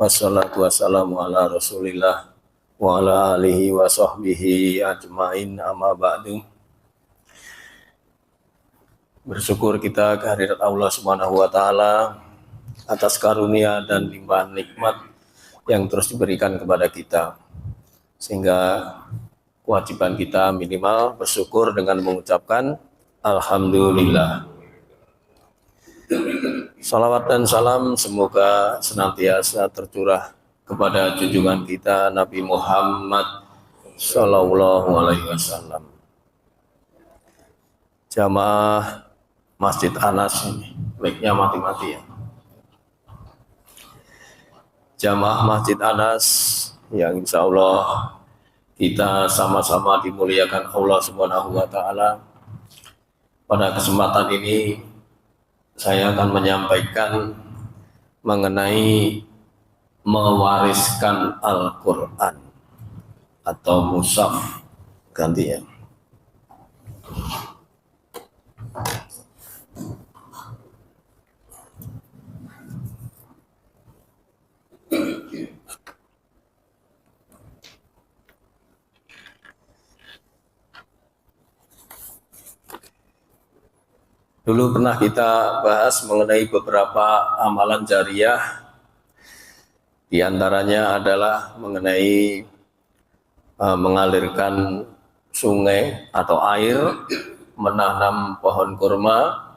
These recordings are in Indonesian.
Wassalatu wassalamu ala Rasulillah wa ala alihi wa sahbihi ajmain, amma ba'du. Bersyukur kita kehadirat Allah Subhanahu wa taala atas karunia dan limpahan nikmat yang terus diberikan kepada kita, sehingga kewajiban kita minimal bersyukur dengan mengucapkan alhamdulillah. Salawat dan salam semoga senantiasa tercurah kepada junjungan kita Nabi Muhammad Sallallahu Alaihi Wasallam. Jamaah Masjid Anas ini, mic-nya mati-mati ya. Jamaah Masjid Anas yang insya Allah kita sama-sama dimuliakan Allah Subhanahu wa taala. Pada kesempatan ini saya akan menyampaikan mengenai mewariskan Al-Quran atau mushaf gantinya. Dulu pernah kita bahas mengenai beberapa amalan jariyah. Di antaranya adalah mengenai mengalirkan sungai atau air, menanam pohon kurma,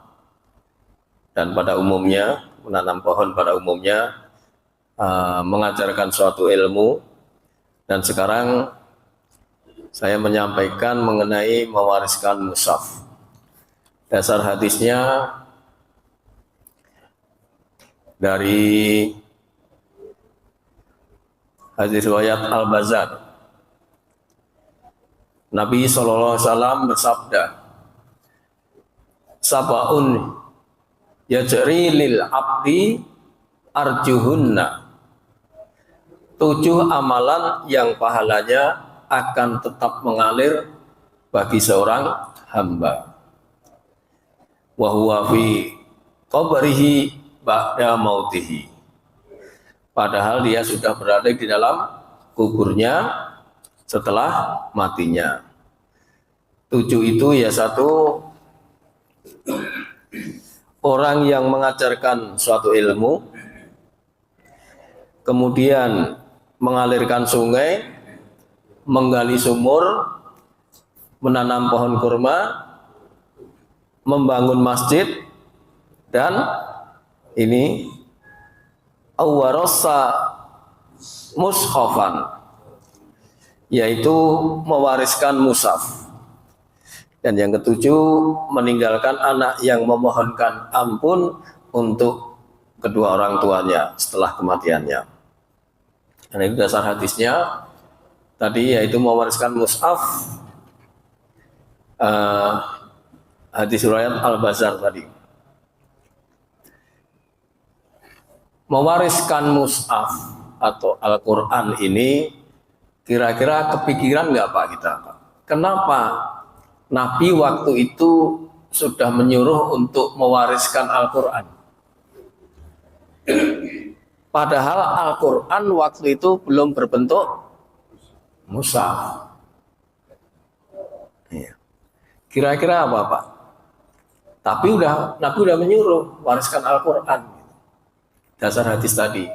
dan pada umumnya menanam pohon pada umumnya, mengajarkan suatu ilmu. Dan sekarang saya menyampaikan mengenai mewariskan mushaf. Dasar hadisnya dari hadis riwayat Al-Bazzar. Nabi SAW bersabda, "Sab'un yajri lil abdi arjuhunna." 7 amalan yang pahalanya akan tetap mengalir bagi seorang hamba. Wa huwa fi qabrihi ba'da mautihi. Padahal dia sudah berada di dalam kuburnya setelah matinya. 7 itu ya, 1, orang yang mengajarkan suatu ilmu, kemudian mengalirkan sungai, menggali sumur, menanam pohon kurma, membangun masjid, dan ini awarasa mushafan, yaitu mewariskan mushaf. Dan yang ke-7, meninggalkan anak yang memohonkan ampun untuk kedua orang tuanya setelah kematiannya. Dan itu dasar hadisnya tadi, yaitu mewariskan mushaf. Hadis riwayat Al-Bazzar tadi. Mewariskan mushaf atau Al-Quran ini kira-kira kepikiran nggak Pak kita? Kenapa Nabi waktu itu sudah menyuruh untuk mewariskan Al-Quran? Padahal Al-Quran waktu itu belum berbentuk mushaf. Kira-kira apa Pak? Tapi Nabi udah menyuruh wariskan Al-Quran. Dasar hadis tadi.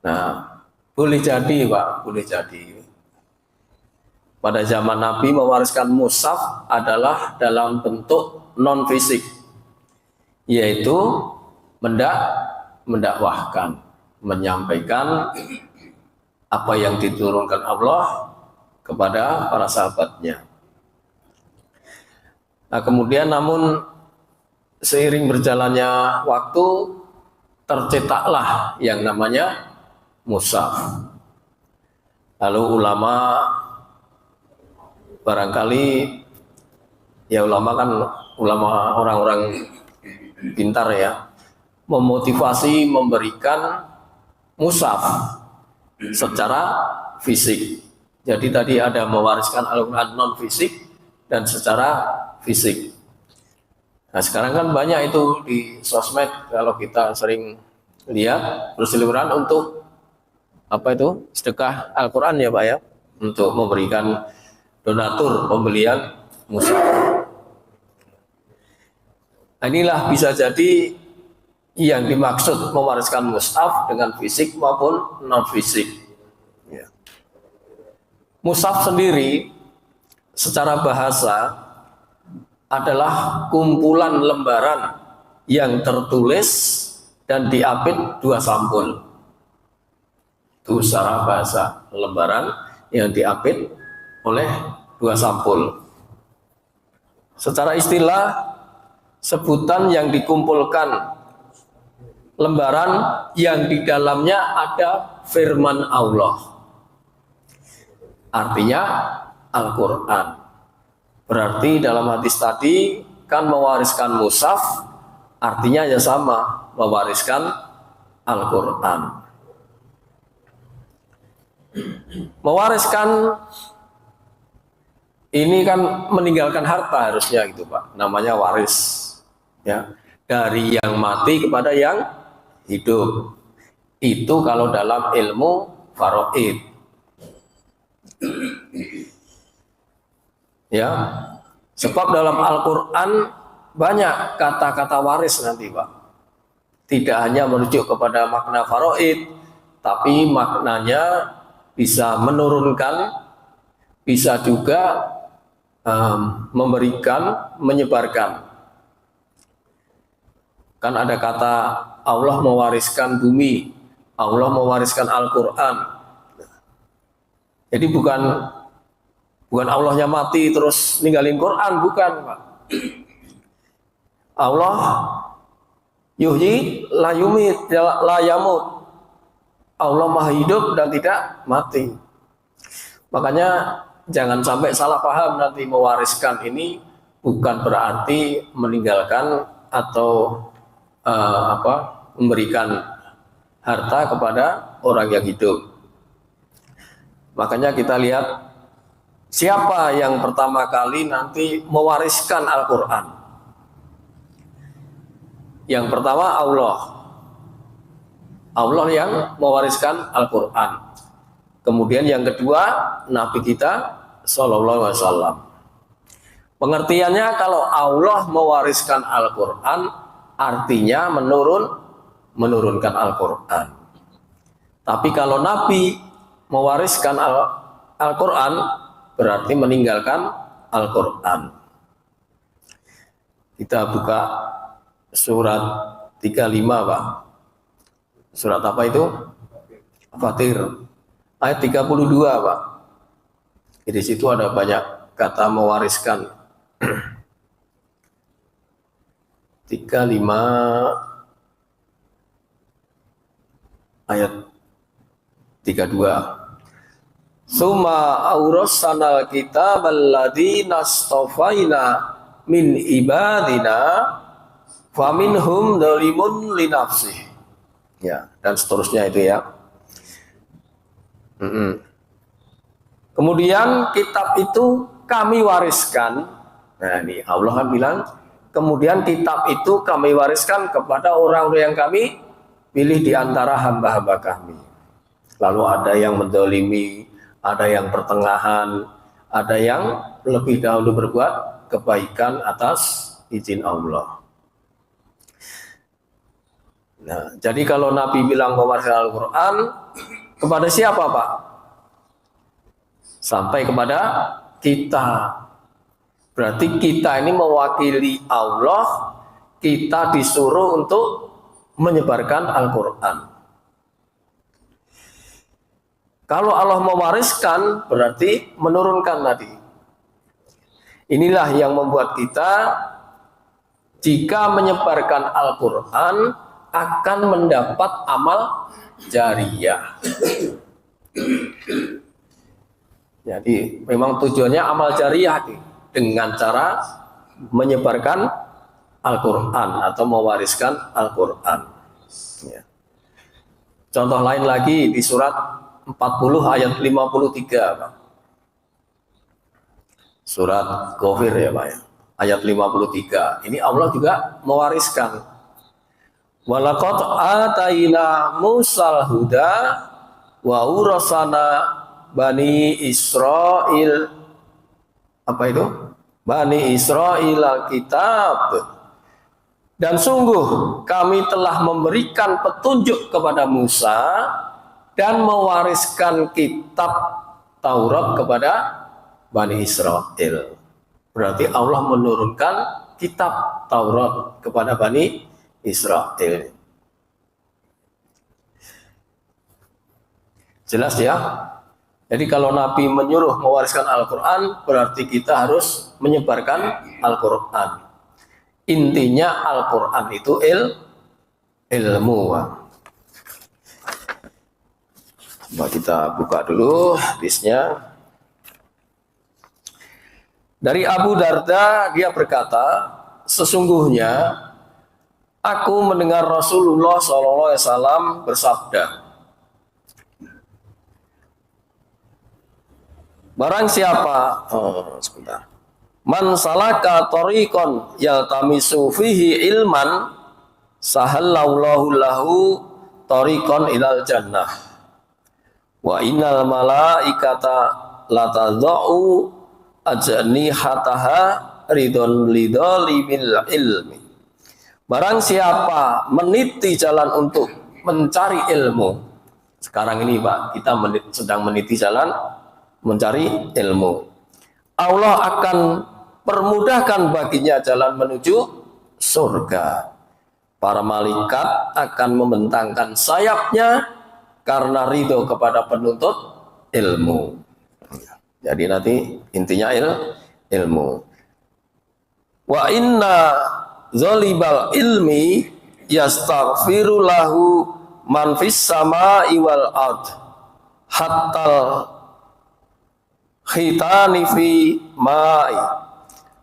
Nah, boleh jadi Pak, boleh jadi. Pada zaman Nabi mewariskan mushaf adalah dalam bentuk non-fisik, yaitu mendakwahkan, menyampaikan apa yang diturunkan Allah kepada para sahabatnya. Nah, kemudian namun seiring berjalannya waktu tercetaklah yang namanya mushaf. Lalu ulama barangkali, ya ulama kan ulama orang-orang pintar ya, memotivasi memberikan mushaf secara fisik. Jadi tadi ada mewariskan Al-Quran non fisik dan secara fisik. Nah sekarang kan banyak itu di sosmed, kalau kita sering lihat berseliweran untuk apa itu? Sedekah Al-Qur'an ya, Pak ya. Untuk memberikan donatur pembelian mushaf. Inilah bisa jadi yang dimaksud mewariskan mushaf dengan fisik maupun non fisik. Ya. Mushaf sendiri secara bahasa adalah kumpulan lembaran yang tertulis dan diapit dua sampul. Itu secara bahasa, lembaran yang diapit oleh dua sampul. Secara istilah, sebutan yang dikumpulkan lembaran yang di dalamnya ada firman Allah. Artinya Al-Quran. Berarti dalam hadis tadi kan mewariskan mushaf, artinya ya sama, mewariskan Al-Quran. Mewariskan ini kan meninggalkan harta harusnya gitu Pak, namanya waris ya, dari yang mati kepada yang hidup. Itu kalau dalam ilmu faraid ya, sebab dalam Al-Quran banyak kata-kata waris nanti Pak, tidak hanya merujuk kepada makna faraid, tapi maknanya bisa menurunkan, bisa juga memberikan, menyebarkan. Kan ada kata Allah mewariskan bumi, Allah mewariskan Al-Quran. Jadi bukan Allahnya mati terus ninggalin Quran, bukan Pak. Allah yuhyi la yumit la yamut. Allah maha hidup dan tidak mati. Makanya jangan sampai salah paham nanti mewariskan ini bukan berarti meninggalkan atau memberikan harta kepada orang yang hidup. Makanya kita lihat siapa yang pertama kali nanti mewariskan Al-Quran. Yang pertama Allah. Allah yang mewariskan Al-Quran. Kemudian yang kedua Nabi kita Sallallahu Alaihi Wasallam. Pengertiannya kalau Allah mewariskan Al-Quran artinya menurunkan Al-Quran. Tapi kalau Nabi mewariskan Al-Quran berarti meninggalkan Al-Quran. Kita buka surat 35 Pak. Surat apa itu? Fatir. Ayat 32 Pak. Di situ ada banyak kata mewariskan. 35 ayat 32. Suma aurasana kitab alladzi nastafaina min ibadina faminhum dzalimun li nafsihi. Ya, dan seterusnya itu ya. Kemudian kitab itu kami wariskan. Nah, ini Allah kan bilang, kemudian kitab itu kami wariskan kepada orang-orang yang kami pilih di antara hamba-hamba kami. Lalu ada yang mendolimi, ada yang pertengahan, ada yang lebih dahulu berbuat kebaikan atas izin Allah. Nah, jadi kalau Nabi bilang mewariskan Al-Quran, kepada siapa Pak? Sampai kepada kita. Berarti kita ini mewakili Allah, kita disuruh untuk menyebarkan Al-Quran. Kalau Allah mewariskan, berarti menurunkan tadi. Inilah yang membuat kita, jika menyebarkan Al-Quran, akan mendapat amal jariyah. Jadi memang tujuannya amal jariyah dengan cara menyebarkan Al-Quran atau mewariskan Al-Quran. Ya. Contoh lain lagi di surat 40 ayat 53 Pak. Surat Ghafir ya Pak ya. Ayat 53. Ini Allah juga mewariskan. Walaqad ataina Musal huda wa urasana Bani Israil. Apa itu? Bani Israil kitab. Dan sungguh kami telah memberikan petunjuk kepada Musa dan mewariskan kitab Taurat kepada Bani Israil. Berarti Allah menurunkan kitab Taurat kepada Bani Israel. Jelas ya? Jadi kalau Nabi menyuruh mewariskan Al-Quran, berarti kita harus menyebarkan Al-Quran. Intinya Al-Quran itu ilmu. Coba kita buka dulu hadisnya. Dari Abu Darda, dia berkata, sesungguhnya aku mendengar Rasulullah SAW bersabda, barang siapa, man salaka tariqan yaltamisu fihi ilman, sahallallahu lahu tariqan ilal jannah. Wa innal malaikata latadau ajnihataha ridon lidoli bil ilmi. Barang siapa meniti jalan untuk mencari ilmu. Sekarang ini Pak, kita sedang meniti jalan mencari ilmu. Allah akan permudahkan baginya jalan menuju surga. Para malaikat akan membentangkan sayapnya karena ridho kepada penuntut ilmu. Jadi nanti intinya ilmu. Wa inna zalibal ilmi yastaghfiru lahu man fis samai wal ard hatta khitani fi ma'i.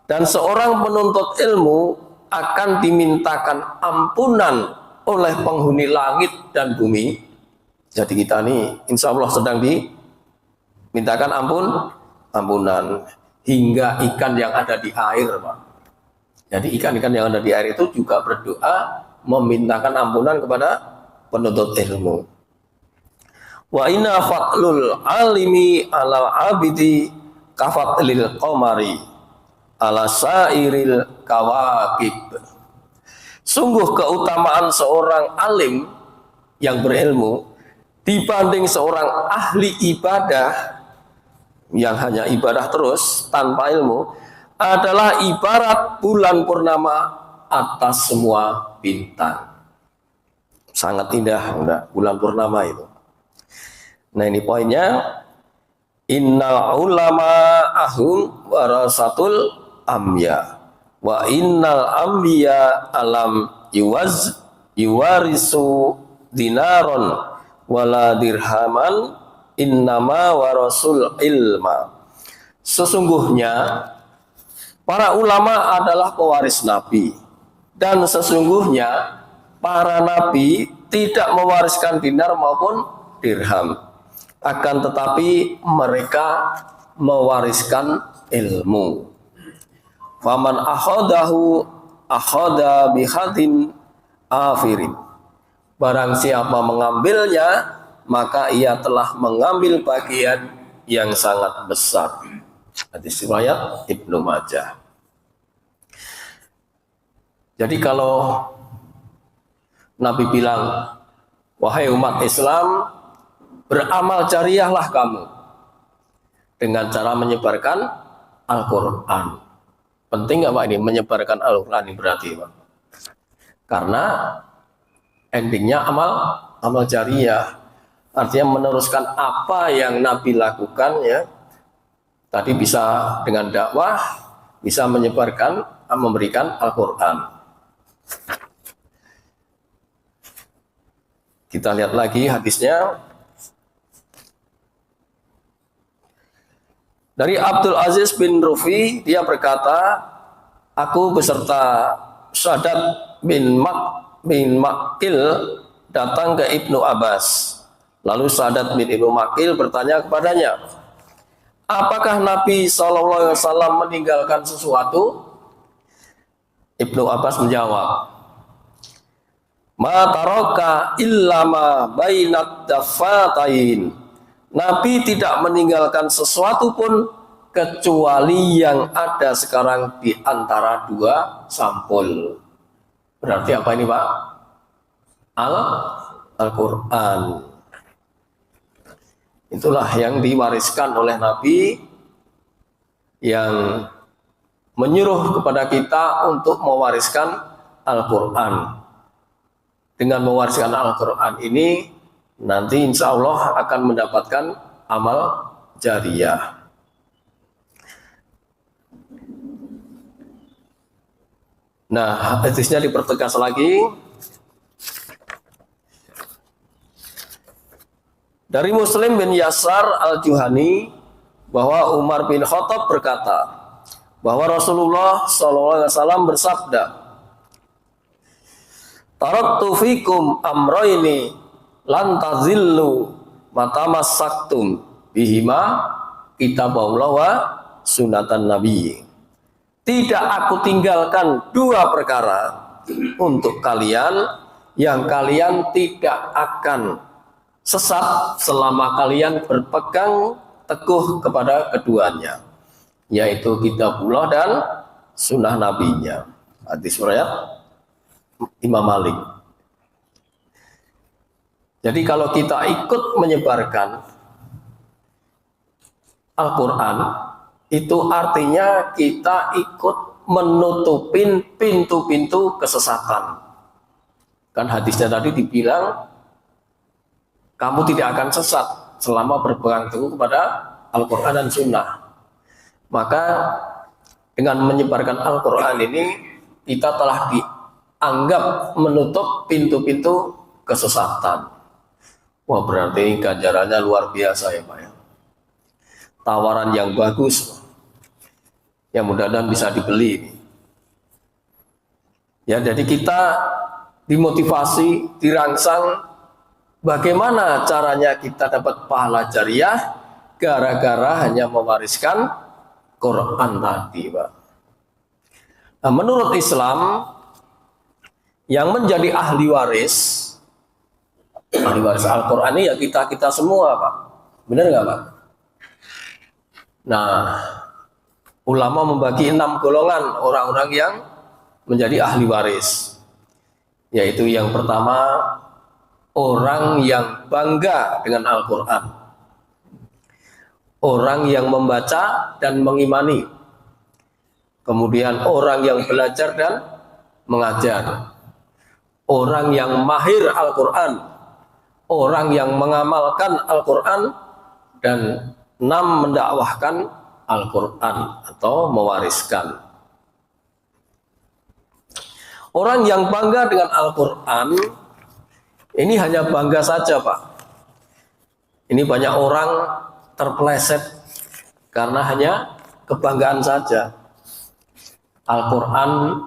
Dan seorang penuntut ilmu akan dimintakan ampunan oleh penghuni langit dan bumi. Jadi kita ini insya Allah sedang dimintakan ampunan hingga ikan yang ada di air, Pak. Jadi ikan-ikan yang ada di air itu juga berdoa memintakan ampunan kepada penuntut ilmu. Wa inna fadlul alimi alal abidi kafatlil qamari ala sairil kawakib. Sungguh keutamaan seorang alim yang berilmu dibanding seorang ahli ibadah yang hanya ibadah terus tanpa ilmu adalah ibarat bulan purnama atas semua bintang. Sangat indah bulan purnama itu. Nah ini poinnya, innal ulama ahum warasatul amya wa innal ambiya alam yuwarisu dinaron wala dirhaman innama warasul ilma. Sesungguhnya para ulama adalah pewaris nabi, dan sesungguhnya para nabi tidak mewariskan dinar maupun dirham, akan tetapi mereka mewariskan ilmu. Faman akhadahu akhada bihadin afirin. Barang siapa mengambilnya, maka ia telah mengambil bagian yang sangat besar. Hadis riwayat Ibnu Majah. Jadi kalau Nabi bilang, wahai umat Islam, beramal jariyahlah kamu dengan cara menyebarkan Al-Quran. Penting nggak Pak ini menyebarkan Al-Quran ini berarti Pak? Karena endingnya amal jariyah, artinya meneruskan apa yang Nabi lakukan ya. Tadi bisa dengan dakwah, bisa menyebarkan, memberikan Al-Quran. Kita lihat lagi hadisnya. Dari Abdul Aziz bin Rufi, dia berkata, aku beserta Syaddad bin Makil datang ke Ibnu Abbas. Lalu Syaddad bin Ibnu Makil bertanya kepadanya, apakah Nabi SAW meninggalkan sesuatu? Ibnu Abbas menjawab, Ma taraka illa ma bainat daffatain. Nabi tidak meninggalkan sesuatu pun kecuali yang ada sekarang di antara dua sampul. Berarti apa ini, Pak? Al-Quran. Itulah yang diwariskan oleh Nabi, yang menyuruh kepada kita untuk mewariskan Al-Quran. Dengan mewariskan Al-Quran ini, nanti insya Allah akan mendapatkan amal jariyah. Nah, hadisnya dipertegas lagi. Dari Muslim bin Yasar al-Juhani bahwa Umar bin Khattab berkata bahwa Rasulullah SAW bersabda, "Taraktu fikum amroini lan tazillu matamassaktum bihima kitabullah wa sunatan nabi." Tidak aku tinggalkan dua perkara untuk kalian yang kalian tidak akan sesat selama kalian berpegang teguh kepada keduanya, yaitu kitabullah dan sunnah nabinya. Hadis riwayat Imam Malik. Jadi kalau kita ikut menyebarkan Al-Quran, itu artinya kita ikut menutupin pintu-pintu kesesatan. Kan hadisnya tadi dibilang, kamu tidak akan sesat selama berpegang teguh kepada Al-Quran dan Sunnah. Maka dengan menyebarkan Al-Quran ini, kita telah dianggap menutup pintu-pintu kesesatan. Wah, berarti ganjarannya luar biasa ya Pak ya. Tawaran yang bagus, yang mudah-mudahan bisa dibeli. Ya, jadi kita dimotivasi, dirangsang, bagaimana caranya kita dapat pahala jariyah gara-gara hanya mewariskan Quran tadi, Pak. Nah, menurut Islam, yang menjadi ahli waris Al-Quran ini ya kita semua, Pak. Benar nggak, Pak? Nah, ulama membagi 6 golongan orang-orang yang menjadi ahli waris. Yaitu yang pertama, orang yang bangga dengan Al-Quran, orang yang membaca dan mengimani, kemudian orang yang belajar dan mengajar, orang yang mahir Al-Quran, orang yang mengamalkan Al-Quran, dan 6 mendakwahkan Al-Quran atau mewariskan. Orang yang bangga dengan Al-Quran ini hanya bangga saja, Pak. Ini banyak orang terpeleset karena hanya kebanggaan saja. Al-Quran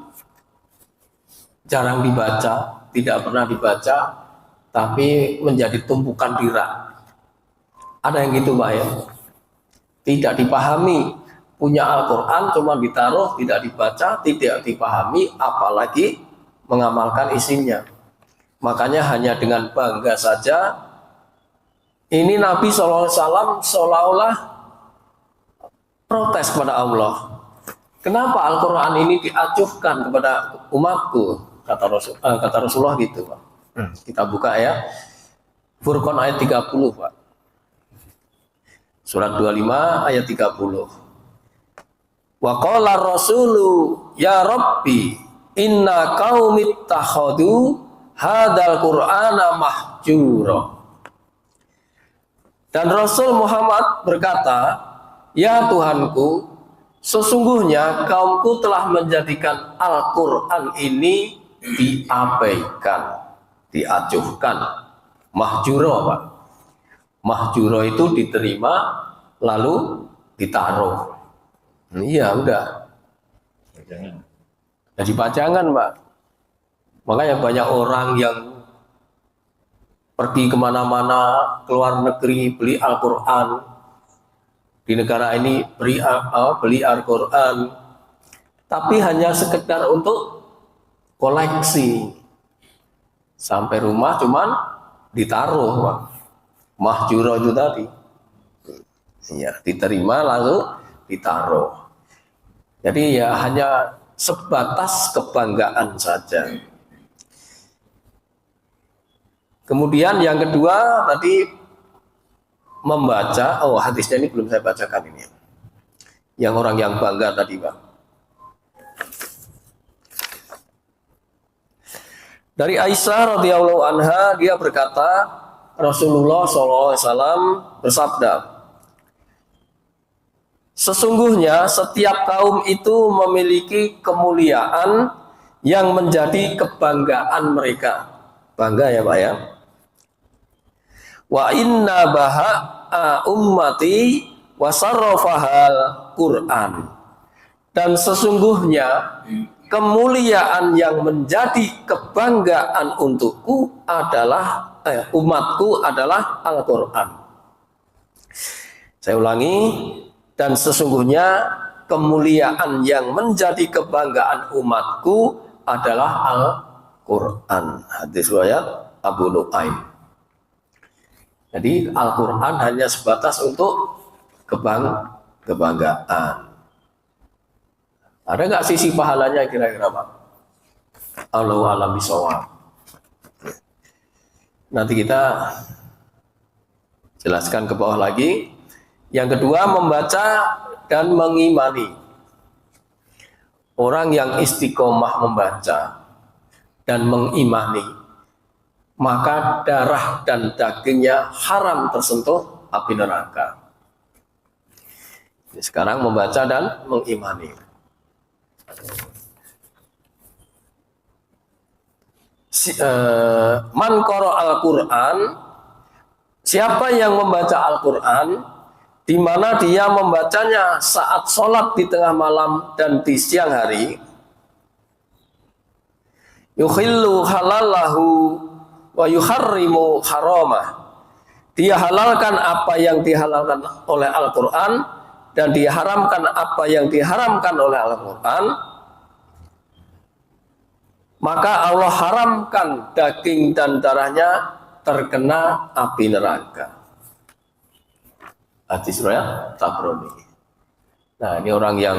jarang dibaca, tidak pernah dibaca, tapi menjadi tumpukan dirak. Ada yang gitu, Pak ya. Tidak dipahami, punya Al-Quran cuma ditaruh, tidak dibaca, tidak dipahami, apalagi mengamalkan isinya. Makanya hanya dengan bangga saja, ini Nabi SAW seolah-olah protes kepada Allah. Kenapa Al-Quran ini diacuhkan kepada umatku? Kata Rasulullah gitu, Pak. Kita buka ya, Furqan ayat 30, Pak. Surat 25 ayat 30. Wa qala rasulu ya Rabbi inna qaumit takhadu hadal Qur'ana mahjura. Dan Rasul Muhammad berkata, ya Tuhanku, sesungguhnya kaumku telah menjadikan Al-Quran ini diabaikan, diacuhkan. Mahjura, Pak. Mahjura itu diterima lalu ditaruh. Iya, udah. Jadi pajangan, Pak. Makanya banyak orang yang pergi kemana-mana, keluar negeri, beli Al-Quran. Di negara ini beli Al-Quran. Tapi hanya sekedar untuk koleksi. Sampai rumah cuman ditaruh, Pak. Mahjuro itu tadi. Ya, diterima lalu ditaruh. Jadi ya hanya sebatas kebanggaan saja. Kemudian yang kedua tadi membaca, hadisnya ini belum saya bacakan ini. Yang orang yang bangga tadi, Pak. Dari Aisyah radhiyallahu anha, dia berkata, Rasulullah SAW bersabda, sesungguhnya setiap kaum itu memiliki kemuliaan yang menjadi kebanggaan mereka. Bangga ya, Pak ya. Wa inna baha'a ummati wasarrafahal Qur'an. Dan sesungguhnya kemuliaan yang menjadi kebanggaan untukku adalah umatku adalah Al-Qur'an. Saya ulangi, dan sesungguhnya kemuliaan yang menjadi kebanggaan umatku adalah Al-Qur'an. Hadis riwayat Abu Nu'aim. Jadi Al-Quran hanya sebatas untuk kebanggaan. Ada nggak sisi pahalanya kira-kira, Pak? Allahu a'lam bishawab. Nanti kita jelaskan ke bawah lagi. Yang kedua, membaca dan mengimani. Orang yang istiqomah membaca dan mengimani, maka darah dan dagingnya haram tersentuh api neraka. Sekarang membaca dan mengimani. Man qara al-Quran, siapa yang membaca Al-Quran, di mana dia membacanya saat sholat di tengah malam dan di siang hari, yukhillu halalahu wa yuharrimu haramah, dia halalkan apa yang dihalalkan oleh Al-Quran dan diharamkan apa yang diharamkan oleh Al-Quran, maka Allah haramkan daging dan darahnya terkena api neraka. Hadis riwayat Tabrani. Nah, ini orang yang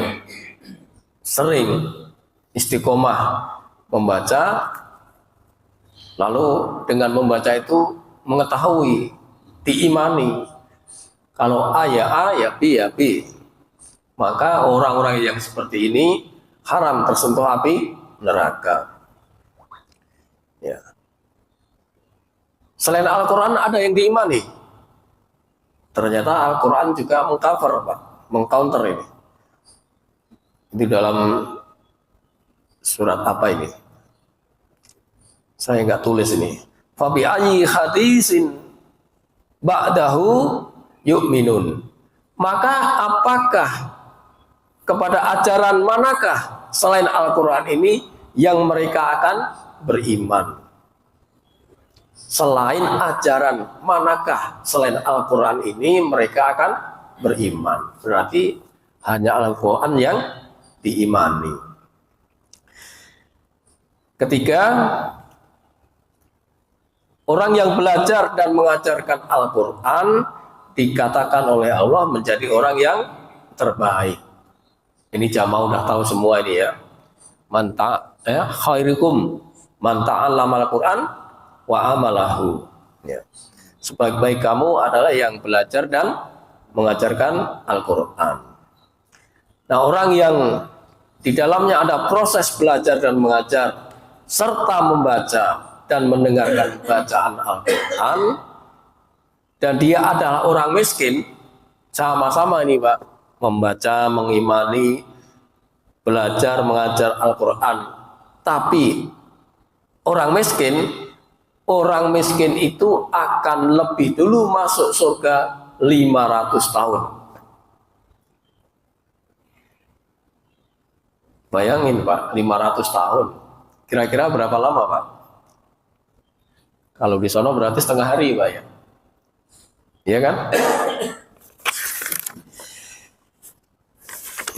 sering istiqomah membaca, lalu dengan membaca itu mengetahui, diimani, kalau A ya A, ya B ya B, maka orang-orang yang seperti ini haram tersentuh api neraka. Ya. Selain Al-Quran ada yang diimani. Ternyata Al-Quran juga mengcover, Pak, mengcounter ini. Di dalam surat apa ini? Saya nggak tulis ini. Fabi ayyi hadisin ba'dahu yu'minun. Maka apakah, kepada ajaran manakah selain Al-Quran ini yang mereka akan beriman? Selain ajaran manakah selain Al-Quran ini mereka akan beriman? Berarti hanya Al-Quran yang diimani. Ketiga, orang yang belajar dan mengajarkan Al-Quran dikatakan oleh Allah menjadi orang yang terbaik. Ini jamaah udah tahu semua ini ya. Khairukum man ta'allama al-Quran wa amalahu. Ya. Sebaik-baik kamu adalah yang belajar dan mengajarkan Al-Quran. Nah, orang yang di dalamnya ada proses belajar dan mengajar serta membaca dan mendengarkan bacaan Al-Quran, dan dia adalah orang miskin, sama-sama ini Pak, membaca, mengimani, belajar, mengajar Al-Quran, tapi orang miskin itu akan lebih dulu masuk surga 500 tahun. Bayangin Pak, 500 tahun. Kira-kira berapa lama Pak? Kalau di sono berarti setengah hari Pak ya? Iya kan?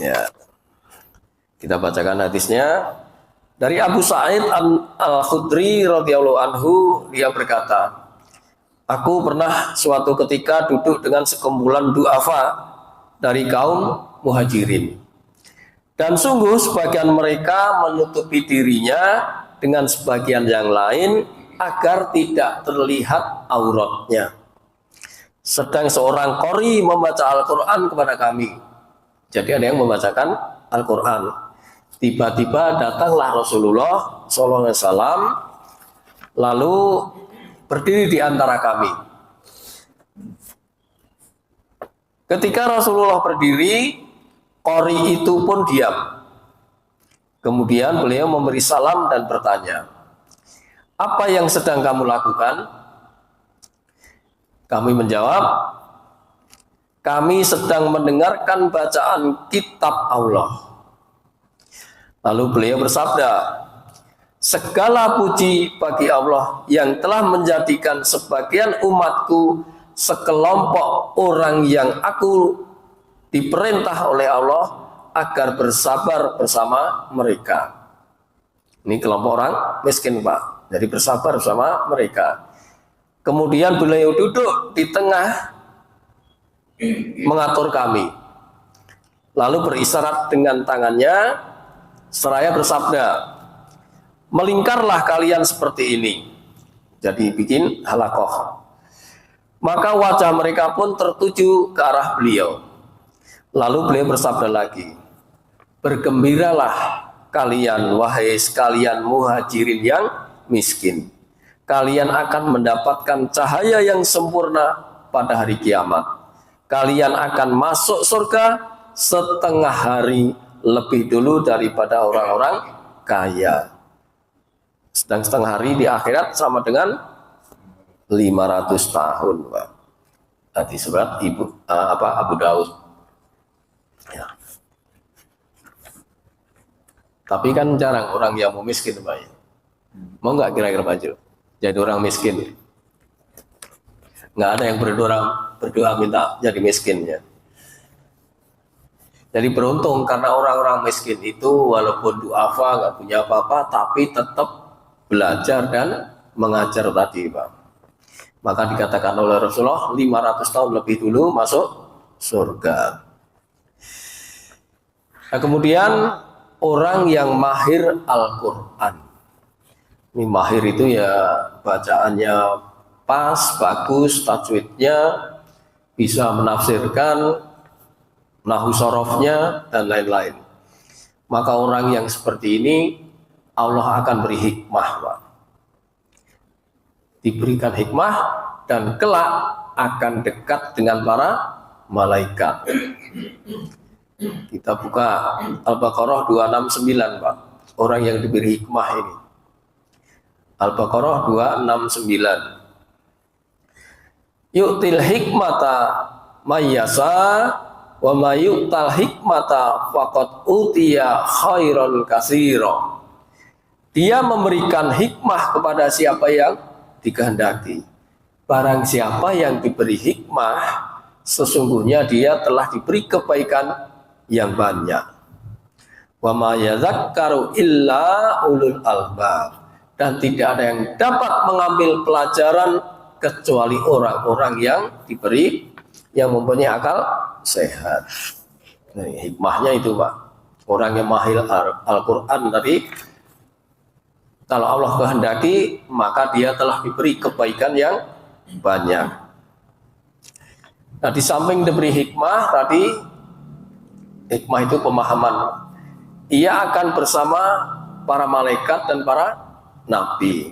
Ya. Kita bacakan hadisnya. Dari Abu Sa'id Al-Khudri radhiyallahu anhu, dia berkata, aku pernah suatu ketika duduk dengan sekumpulan du'afa dari kaum muhajirin. Dan sungguh sebagian mereka menutupi dirinya dengan sebagian yang lain agar tidak terlihat auratnya. Sedang seorang qori membaca Al-Quran kepada kami. Jadi ada yang membacakan Al-Quran. Tiba-tiba datanglah Rasulullah SAW, lalu berdiri di antara kami. Ketika Rasulullah berdiri, qori itu pun diam. Kemudian beliau memberi salam dan bertanya, apa yang sedang kamu lakukan? Kami menjawab, kami sedang mendengarkan bacaan kitab Allah. Lalu beliau bersabda, segala puji bagi Allah yang telah menjadikan sebagian umatku sekelompok orang yang aku diperintah oleh Allah agar bersabar bersama mereka. Ini kelompok orang miskin, Pak. Jadi bersabar bersama mereka. Kemudian beliau duduk di tengah mengatur kami. Lalu berisyarat dengan tangannya seraya bersabda, melingkarlah kalian seperti ini. Jadi bikin halakoh. Maka wajah mereka pun tertuju ke arah beliau. Lalu beliau bersabda lagi, bergembiralah kalian wahai sekalian muhajirin yang miskin. Kalian akan mendapatkan cahaya yang sempurna pada hari kiamat. Kalian akan masuk surga setengah hari lebih dulu daripada orang-orang kaya. Sedang setengah hari di akhirat sama dengan 500 tahun, Pak. Hadis surat Abu Daud. Ya. Tapi kan jarang orang yang mau miskin, Pak. Mau nggak kira-kira maju jadi orang miskin? Nggak ada yang berdoa minta jadi miskinnya. Jadi beruntung karena orang-orang miskin itu walaupun du'afa nggak punya apa-apa, tapi tetap belajar dan mengajar tadi, Pak. Maka dikatakan oleh Rasulullah 500 tahun lebih dulu masuk surga. Nah, kemudian orang yang mahir Al-Quran. Ini mahir itu ya bacaannya pas, bagus, tajwidnya, bisa menafsirkan, nahu sorofnya, dan lain-lain. Maka orang yang seperti ini Allah akan beri hikmah, Pak. Diberikan hikmah dan kelak akan dekat dengan para malaikat. Kita buka Al-Baqarah 269, Pak. Orang yang diberi hikmah ini. Al-Baqarah 269. Yu'til hikmata mayyasa wa mayyu'tal hikmata faqad utiya khairan katsira. Dia memberikan hikmah kepada siapa yang dikehendaki. Barang siapa yang diberi hikmah, sesungguhnya dia telah diberi kebaikan yang banyak. Wa ma yadzakkaru illa ulul albab. Dan tidak ada yang dapat mengambil pelajaran kecuali orang-orang yang diberi, yang mempunyai akal sehat. Nah, hikmahnya itu, Pak. Orang yang mahir Al-Quran tadi, kalau Allah kehendaki, maka dia telah diberi kebaikan yang banyak. Nah, di samping diberi hikmah tadi, hikmah itu pemahaman. Ia akan bersama para malaikat dan para nabi.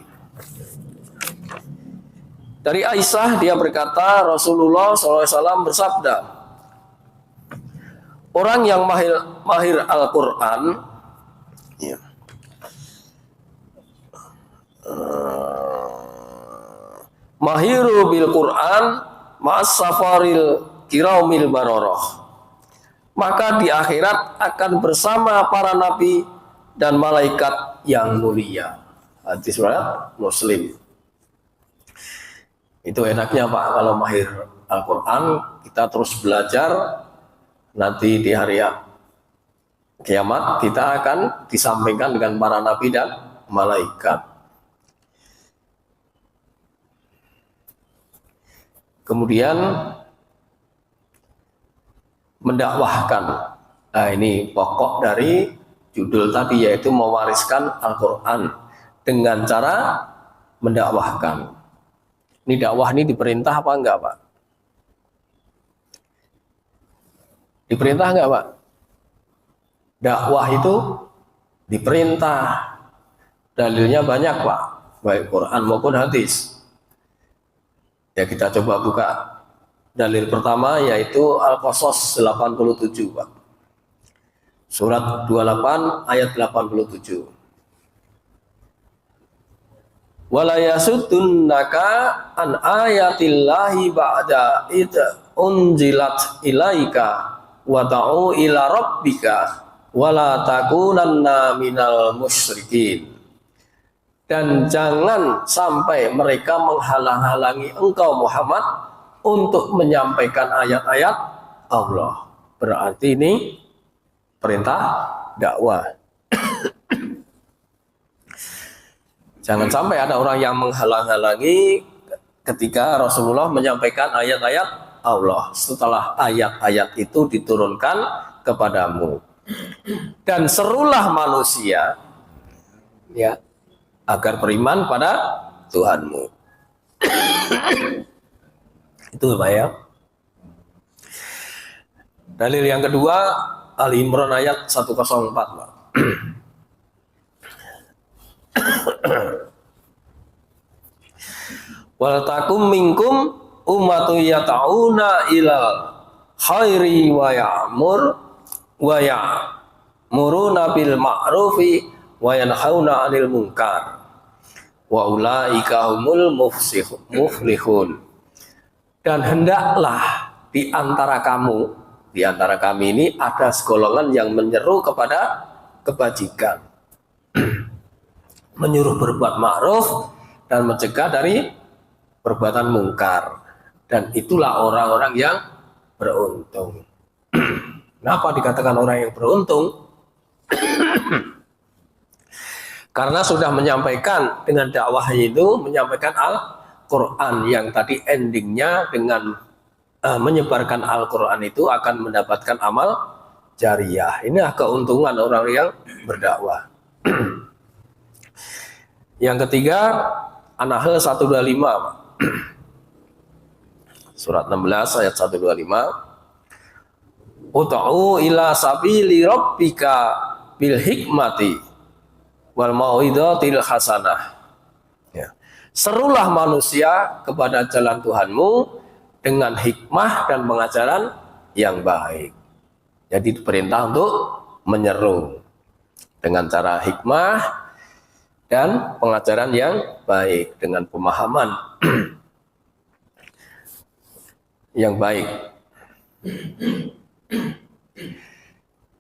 Dari Aisyah, dia berkata, Rasulullah SAW bersabda, orang yang mahir Al-Quran, ya, mahiru bil Quran ma'as safaril kiramil baroroh, maka di akhirat akan bersama para nabi dan malaikat yang mulia. Hadis riwayat Muslim. Itu enaknya, Pak, kalau mahir Al-Quran, kita terus belajar, nanti di hari kiamat kita akan disampaikan dengan para nabi dan malaikat. Kemudian mendakwahkan. Nah, ini pokok dari judul tadi, yaitu mewariskan Al-Quran dengan cara mendakwahkan. Ini dakwah ini diperintah apa enggak, Pak? Diperintah enggak, Pak? Dakwah itu diperintah. Dalilnya banyak, Pak, baik Quran maupun hadis. Ya, kita coba buka dalil pertama, yaitu Al-Qasas 87, Pak. Surat 28 ayat 87. Wala yasuddunaka an ayatillahi ba'da id unzilat ilaika wa ta'u ila rabbika wala takunanna minal musyrikin. Dan jangan sampai mereka menghalang-halangi engkau Muhammad untuk menyampaikan ayat-ayat Allah. Berarti ini perintah dakwah. Jangan sampai ada orang yang menghalang-halangi ketika Rasulullah menyampaikan ayat-ayat Allah setelah ayat-ayat itu diturunkan kepadamu. Dan serulah manusia, ya, agar beriman pada Tuhanmu. Itu, Pak, ya. Dalil yang kedua, Ali Imran ayat 104, Pak. Wal takum minkum ummatu yata'una ilal khairi wa ya'muruna bil ma'rufi wa yanhauna 'anil munkar wa ulaika humul muflihun. Dan hendaklah di antara kami ini ada segolongan yang menyeru kepada kebajikan, menyuruh berbuat ma'ruf dan mencegah dari perbuatan mungkar. Dan itulah orang-orang yang beruntung. Kenapa dikatakan orang yang beruntung? Karena sudah menyampaikan dengan dakwah itu, menyampaikan Al-Quran yang tadi endingnya dengan menyebarkan Al-Quran itu akan mendapatkan amal jariyah. Inilah keuntungan orang yang berdakwah. Yang ketiga, An-Nahl 125, surat 16 ayat 125. Uta'u ila sabili rabbika bil hikmati wal mau'izatil hasanah. Ya. Serulah manusia kepada jalan Tuhanmu dengan hikmah dan pengajaran yang baik. Jadi perintah untuk menyeru dengan cara hikmah dan pengajaran yang baik, dengan pemahaman yang baik.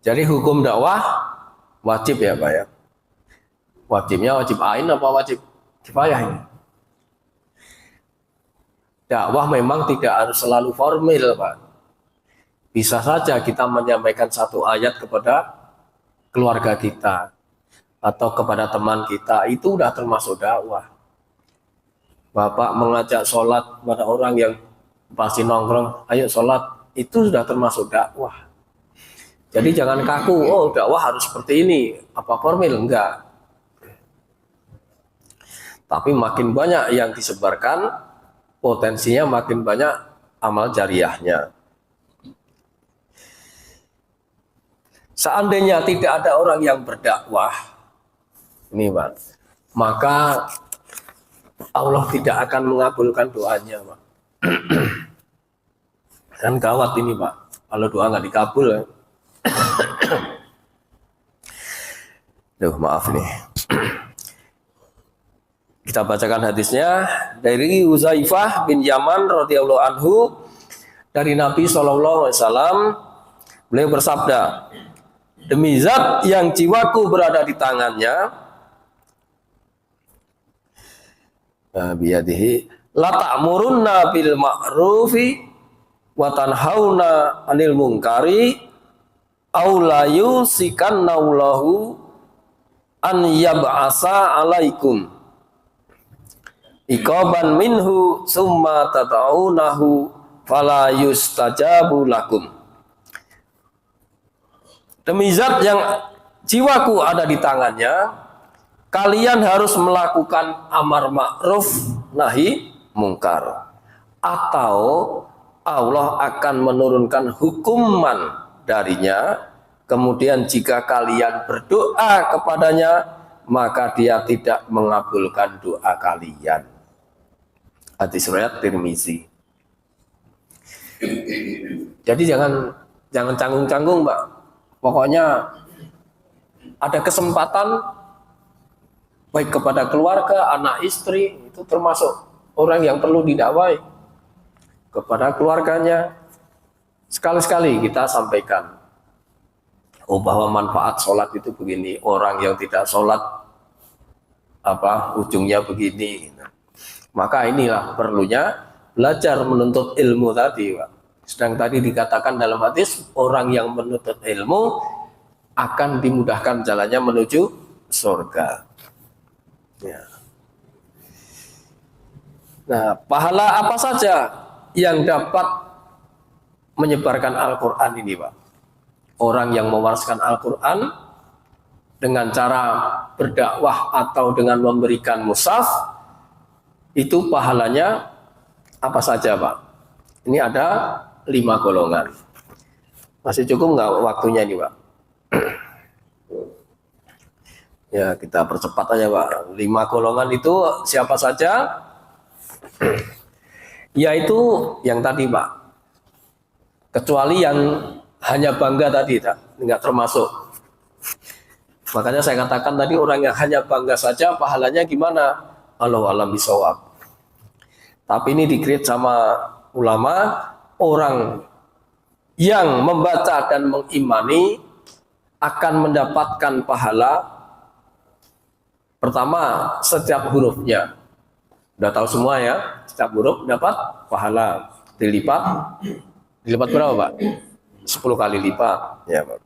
Jadi hukum dakwah wajib, ya, Pak, ya. Wajibnya wajib ain apa wajib kifayah ini? Dakwah memang tidak harus selalu formil, Pak. Bisa saja kita menyampaikan satu ayat kepada keluarga kita atau kepada teman kita, itu sudah termasuk dakwah. Bapak mengajak sholat pada orang yang pasti nongkrong, ayo sholat, itu sudah termasuk dakwah. Jadi jangan kaku, oh dakwah harus seperti ini, apa formil, enggak. Tapi makin banyak yang disebarkan, potensinya makin banyak amal jariyahnya. Seandainya tidak ada orang yang berdakwah, ini, Pak, maka Allah tidak akan mengabulkan doanya, Pak. Kan gawat ini, Pak, kalau doa nggak dikabul, ya. Duh, maaf nih. Kita bacakan hadisnya dari Uzaifah bin Yaman radhiyallahu anhu, dari Nabi SAW. Beliau bersabda, demi zat yang jiwaku berada di tangannya, biyadihi, la ta'murunna bil ma'rufi wa tanhauna 'anil munkari aulayu sikan naulahu an yab'asa alaikum iqaban minhu summa tata'unahu fala yustajabu lakum. Demi zat yang jiwaku ada di tangannya, kalian harus melakukan amar ma'ruf nahi mungkar, atau Allah akan menurunkan hukuman darinya. Kemudian jika kalian berdoa kepadanya, maka dia tidak mengabulkan doa kalian. Hadis riwayat Tirmizi. Jadi jangan canggung-canggung, Mbak. Pokoknya ada kesempatan baik kepada keluarga, anak istri, itu termasuk orang yang perlu didakwai. Kepada keluarganya, sekali-sekali kita sampaikan, bahwa manfaat sholat itu begini, orang yang tidak sholat ujungnya begini. Maka inilah perlunya belajar menuntut ilmu tadi, Pak. Sedang tadi dikatakan dalam hadis, orang yang menuntut ilmu akan dimudahkan jalannya menuju surga. Ya. Nah, pahala apa saja yang dapat menyebarkan Al-Quran ini, Pak? Orang yang mewariskan Al-Quran dengan cara berdakwah atau dengan memberikan mushaf, itu pahalanya apa saja, Pak? Ini ada 5 golongan. Masih cukup nggak waktunya ini, Pak? Ya, kita percepat aja, Pak. 5 golongan itu siapa saja? Yaitu yang tadi, Pak. Kecuali yang hanya bangga tadi, enggak termasuk. Makanya saya katakan tadi, orang yang hanya bangga saja pahalanya gimana? Allahu a'lam bishawab. Tapi ini dikrit sama ulama, orang yang membaca dan mengimani akan mendapatkan pahala pertama setiap hurufnya. Udah tahu semua ya, setiap huruf dapat pahala. Dilipat berapa, Pak? 10 kali lipat, ya, Pak.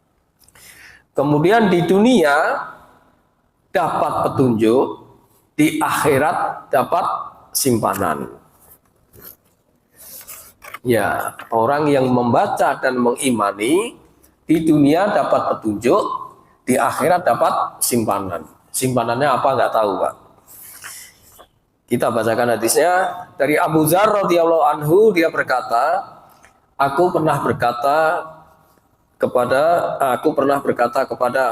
Kemudian di dunia dapat petunjuk, di akhirat dapat simpanan. Ya, orang yang membaca dan mengimani di dunia dapat petunjuk, di akhirat dapat simpanan. Simpanannya apa nggak tahu, Pak. Kita bacakan hadisnya dari Abu Dzar radhiyallahu anhu, dia berkata, aku pernah berkata kepada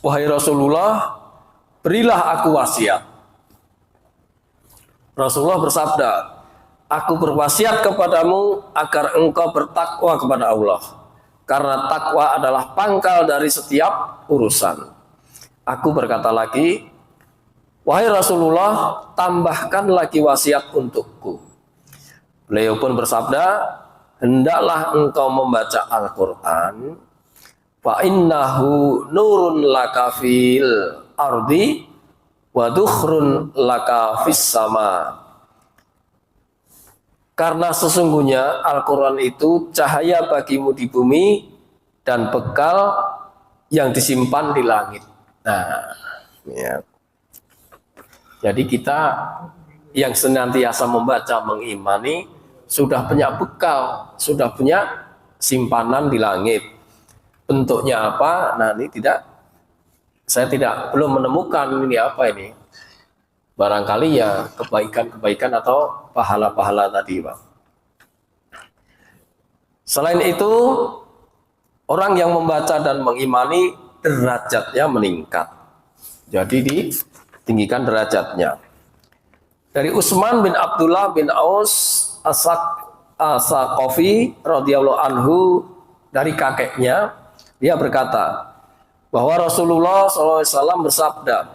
wahai Rasulullah, berilah aku wasiat. Rasulullah bersabda, aku berwasiat kepadamu agar engkau bertakwa kepada Allah, karena takwa adalah pangkal dari setiap urusan. Aku berkata lagi, wahai Rasulullah, tambahkan lagi wasiat untukku. Beliau pun bersabda, hendaklah engkau membaca Al-Quran, fa innahu nurun laka fil ardi wa dukhrun laka fis sama. Karena sesungguhnya Al-Quran itu cahaya bagimu di bumi dan bekal yang disimpan di langit. Nah, ya. Jadi kita yang senantiasa membaca, mengimani, sudah punya bekal, sudah punya simpanan di langit. Bentuknya apa? Nah, ini saya belum menemukan ini apa ini. Barangkali ya kebaikan-kebaikan atau pahala-pahala tadi, Pak. Selain itu, orang yang membaca dan mengimani derajatnya meningkat. Jadi ditinggikan derajatnya. Dari Utsman bin Abdullah bin Aus As-Saqafi radhiyallahu anhu, dari kakeknya, dia berkata bahwa Rasulullah SAW bersabda,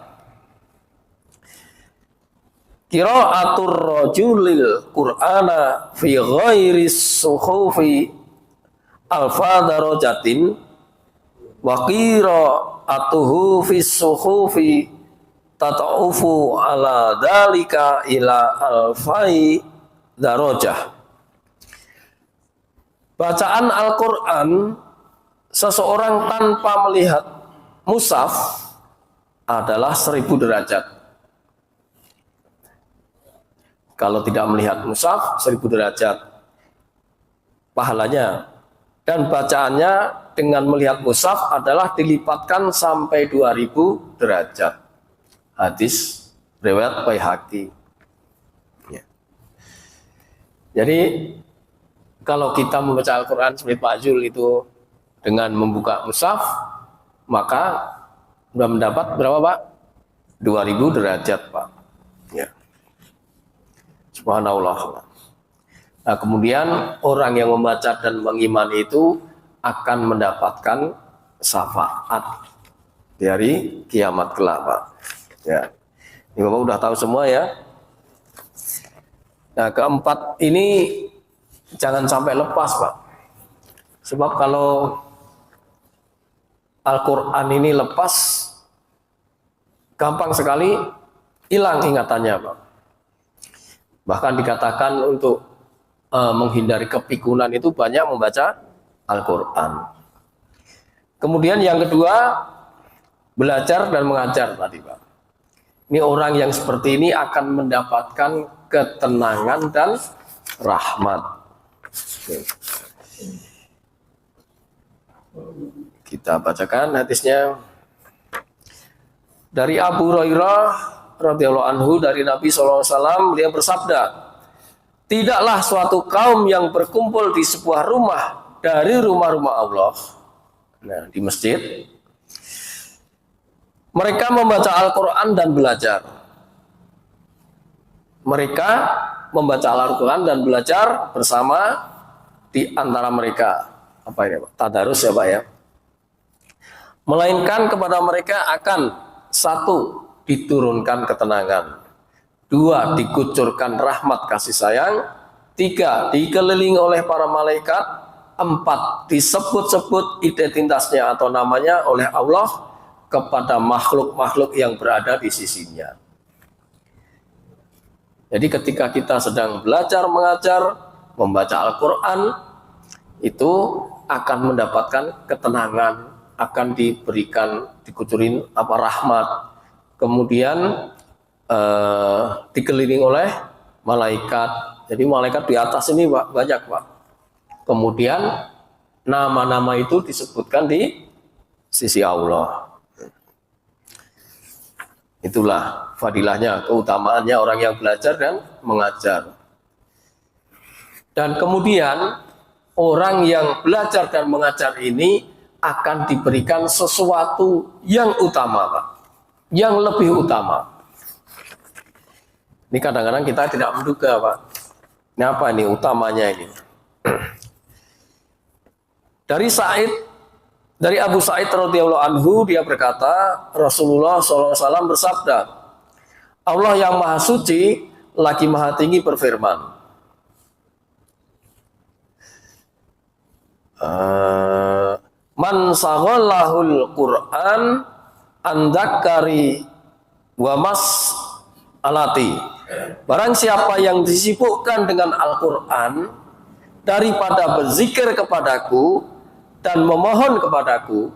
qira'atur rajulil Qur'ana fi ghairi suhufi alfa darajatin wa qira'atuhu fi suhufi tata'ufu ala dalika ila alfai darajah. Bacaan Al-Quran seseorang tanpa melihat mushaf adalah 1000 derajat. Kalau tidak melihat mushaf 1000 derajat pahalanya. Dan bacaannya dengan melihat mushaf adalah dilipatkan sampai 2000 derajat. Hadis riwayat Baihaqi. Ya. Jadi kalau kita membaca Al-Quran seperti Pak Jul itu dengan membuka mushaf, maka sudah mendapat berapa Pak? 2000 derajat Pak. Ya. Subhanallah. Nah, kemudian orang yang membaca dan mengimani itu akan mendapatkan syafaat dari kiamat kelak Pak. Ya. Ini Bapak udah tahu semua ya. Nah, keempat ini jangan sampai lepas Pak. Sebab kalau Al-Quran ini lepas, gampang sekali hilang ingatannya Pak. Bahkan dikatakan untuk menghindari kepikunan itu banyak membaca Al-Quran. Kemudian yang kedua, belajar dan mengajar tadi Pak. Ini orang yang seperti ini akan mendapatkan ketenangan dan rahmat. Kita bacakan hadisnya dari Abu Hurairah radhiyallahu anhu dari Nabi SAW. Beliau bersabda, tidaklah suatu kaum yang berkumpul di sebuah rumah dari rumah-rumah Allah, nah, di masjid, mereka membaca Al-Quran dan belajar. Mereka membaca Al-Quran dan belajar bersama di antara mereka. Apa ini Pak? Tadarus ya Pak ya. Melainkan kepada mereka akan 1, diturunkan ketenangan, 2, dikucurkan rahmat kasih sayang, 3, dikelilingi oleh para malaikat, 4, disebut-sebut identitasnya atau namanya oleh Allah kepada makhluk-makhluk yang berada di sisinya. Jadi ketika kita sedang belajar mengajar, membaca Al-Quran, itu akan mendapatkan ketenangan, akan diberikan, dikucurin rahmat, kemudian dikelilingi oleh malaikat. Jadi malaikat di atas ini Pak, banyak Pak. Kemudian nama-nama itu disebutkan di sisi Allah. Itulah fadilahnya, keutamaannya orang yang belajar dan mengajar. Dan kemudian orang yang belajar dan mengajar ini akan diberikan sesuatu yang utama Pak, yang lebih utama. Ini kadang-kadang kita tidak menduga Pak. Ini apa ini utamanya ini? Dari Abu Sa'id radhiyallahu anhu, dia berkata, Rasulullah SAW bersabda, Allah yang maha suci lagi maha tinggi berfirman, man saghallahul Qur'an andakari wa mas alati. Barang siapa yang disibukkan dengan Al-Quran daripada berzikir kepadaku dan memohon kepadaku.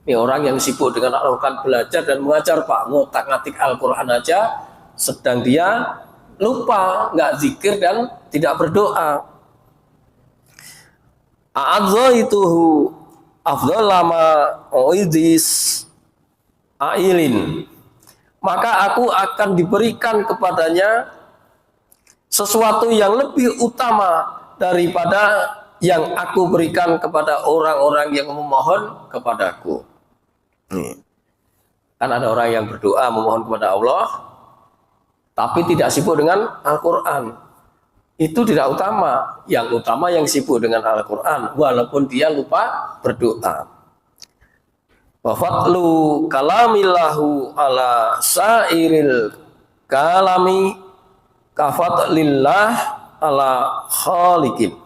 Ini orang yang sibuk dengan Al-Quran, belajar dan mengajar Pak, ngotak-ngatik Al-Quran aja, sedang dia lupa, nggak zikir dan tidak berdoa. A'adzaituhu afdhalama uidis ailin, maka aku akan diberikan kepadanya sesuatu yang lebih utama daripada yang aku berikan kepada orang-orang yang memohon kepadaku. Kan ada orang yang berdoa memohon kepada Allah, tapi tidak sibuk dengan Al-Quran. Itu tidak utama. Yang utama yang sibuk dengan Al-Quran, walaupun dia lupa berdoa. Wa fatlu kalamillahu ala sairil kalami kafatlillah ala khaliqin.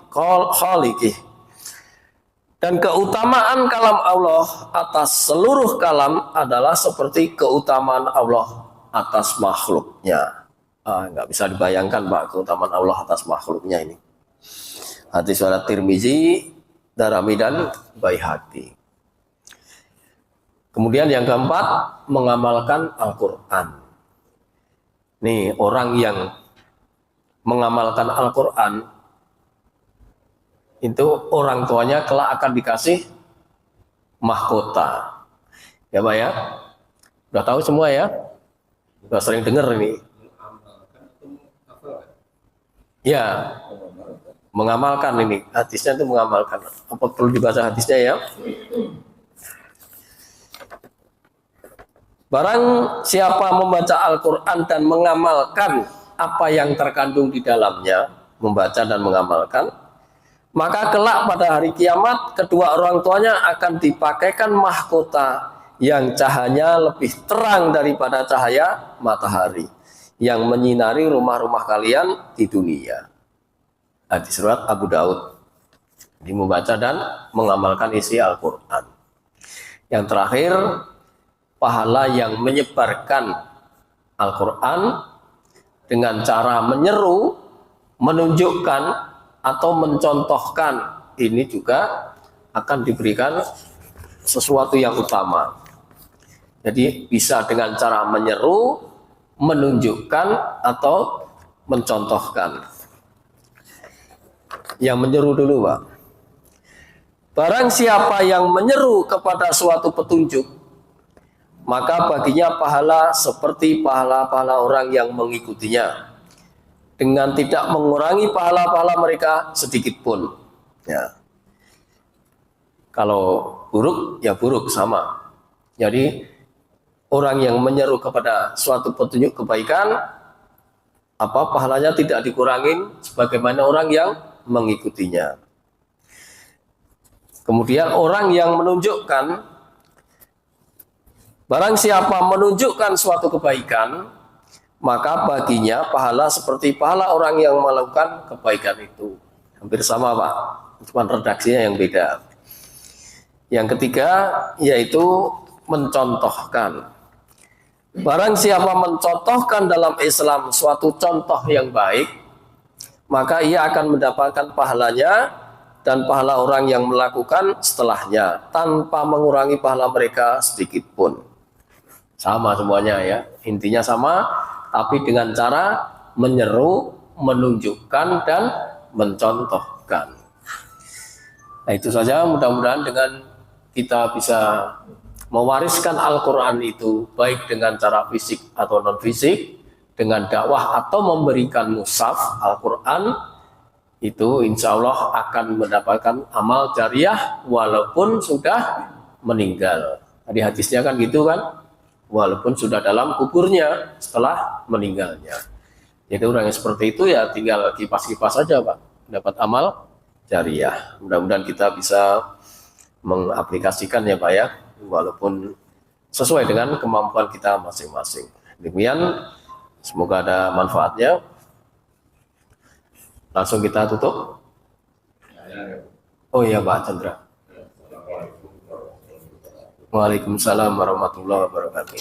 Dan keutamaan kalam Allah atas seluruh kalam adalah seperti keutamaan Allah atas makhluknya. Nggak bisa dibayangkan Pak, keutamaan Allah atas makhluknya ini. Hadis riwayat Tirmizi Darimi dan Baihaqi. Kemudian yang keempat, mengamalkan Al-Quran. Nih, orang yang mengamalkan Al-Quran, itu orang tuanya kelak akan dikasih mahkota. Ya Pak ya? Udah tahu semua ya? Udah sering dengar ini. Ya, mengamalkan ini. Hadisnya itu mengamalkan. Apa perlu dibaca hadisnya ya? Barang siapa membaca Al-Quran dan mengamalkan apa yang terkandung di dalamnya, membaca dan mengamalkan, maka kelak pada hari kiamat kedua orang tuanya akan dipakaikan mahkota yang cahayanya lebih terang daripada cahaya matahari yang menyinari rumah-rumah kalian di dunia. Hadis riwayat Abu Daud. Jadi membaca dan mengamalkan isi Al-Quran. Yang terakhir, pahala yang menyebarkan Al-Quran dengan cara menyeru, menunjukkan, atau mencontohkan, ini juga akan diberikan sesuatu yang utama. Jadi bisa dengan cara menyeru, menunjukkan, atau mencontohkan. Yang menyeru dulu Pak. Barang siapa yang menyeru kepada suatu petunjuk, maka baginya pahala seperti pahala-pahala orang yang mengikutinya, dengan tidak mengurangi pahala-pahala mereka sedikit pun. Ya. Kalau buruk, ya buruk sama. Jadi orang yang menyeru kepada suatu petunjuk kebaikan, apa pahalanya tidak dikurangin sebagaimana orang yang mengikutinya. Kemudian orang yang menunjukkan, barang siapa menunjukkan suatu kebaikan, maka baginya pahala seperti pahala orang yang melakukan kebaikan itu. Hampir sama Pak, cuma redaksinya yang beda. Yang ketiga yaitu mencontohkan. Barang siapa mencontohkan dalam Islam suatu contoh yang baik, maka ia akan mendapatkan pahalanya dan pahala orang yang melakukan setelahnya tanpa mengurangi pahala mereka sedikit pun. Sama semuanya ya, intinya sama, tapi dengan cara menyeru, menunjukkan, dan mencontohkan. Nah itu saja, mudah-mudahan dengan kita bisa mewariskan Al-Quran itu, baik dengan cara fisik atau non-fisik, dengan dakwah atau memberikan mushaf Al-Quran, itu insya Allah akan mendapatkan amal jariah walaupun sudah meninggal. Tadi hadisnya kan gitu kan? Walaupun sudah dalam kuburnya setelah meninggalnya. Jadi orang yang seperti itu ya tinggal kipas-kipas saja Pak, dapat amal jariah. Mudah-mudahan kita bisa mengaplikasikan ya Pak ya, walaupun sesuai dengan kemampuan kita masing-masing. Demikian, semoga ada manfaatnya. Langsung kita tutup. Oh iya Pak Chandra. Waalaikumsalam warahmatullahi wabarakatuh.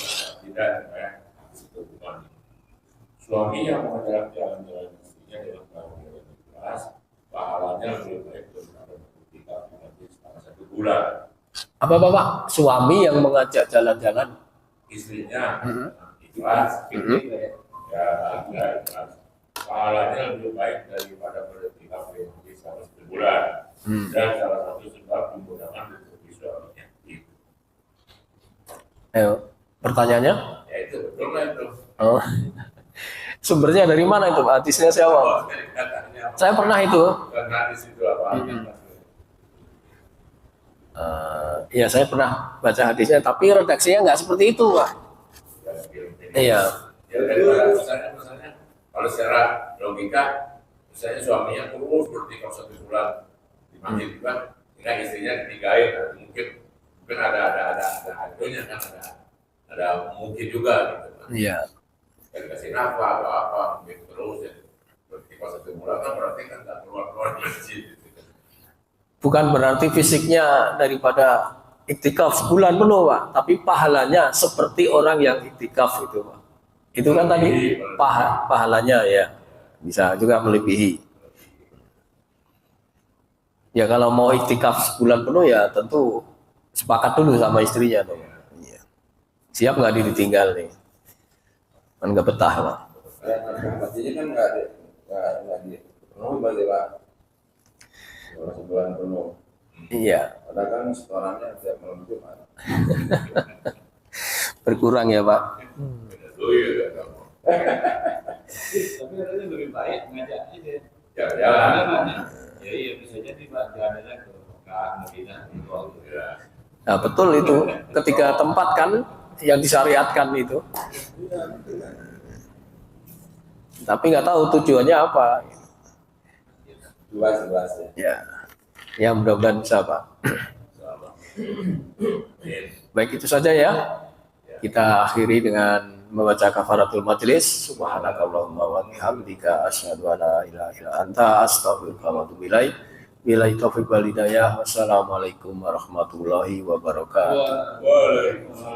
Suami yang mengajar jalan-jalan istrinya dalam keadaan ikhlas, pahalanya lebih baik daripada ketika mengaji selama 1 bulan. Apa Bapak? Suami yang mengajak jalan-jalan Istrinya ikhlas, ya ikhlas. Pahalanya lebih baik daripada ketika mengaji selama 1 bulan. Dan salah satu sebab penggunaan rezeki suaminya. Pertanyaannya? Ya itu betul lah itu. Oh. Sumbernya dari mana itu Pak? Hadisnya siapa? Saya pernah itu. Hadis itu apa? Ya saya pernah baca hadisnya, tapi redaksinya nggak seperti itu Pak. Iya. Ya daripada misalnya kalau secara logika, misalnya suaminya terus bertikap 1 bulan di masjid kan, dengan istrinya ditinggalin, mungkin ada hasilnya kan, ada mungkin juga gitu kan. Iya. Kasih nafkah atau apa, mungkin terus ya bertikap 1 bulan kan berarti kan nggak keluar masjid. Gitu. Bukan berarti fisiknya daripada iktikaf sebulan penuh Pak, tapi pahalanya seperti orang yang iktikaf itu Pak. Itu kan tadi pahalanya ya, bisa juga melebihi. Ya kalau mau iktikaf sebulan penuh ya tentu sepakat dulu sama istrinya dong. Iya. Siap nggak ditinggal nih? Kan nggak betah lah. Masjidnya kan nggak di penuh berarti Pak. Sebulan penuh. Iya. Padahal kan setorannya tiap malam Jumat. Berkurang ya Pak. Beda dulu ya kamu. Tapi katanya lebih baik ngajak aja. Jalan-jalan. Ya iya bisa jadi Pak jalannya ke Mekah, Madinah, itu. Ya. Nah betul itu. Ketika tempat kan yang disyariatkan itu. Tapi nggak tahu tujuannya apa. Luas ya. Ya mudah-mudahan bisa Pak. Baik itu saja ya. Kita akhiri dengan membaca kafaratul majlis. Subhanakallahumma wa bihamdika asyhadu an la ilaha illa anta astaghfiruka wa atubu ilaik. Billahi taufiq wal hidayah. Wassalamualaikum warahmatullahi wabarakatuh. Waalaikumsalam.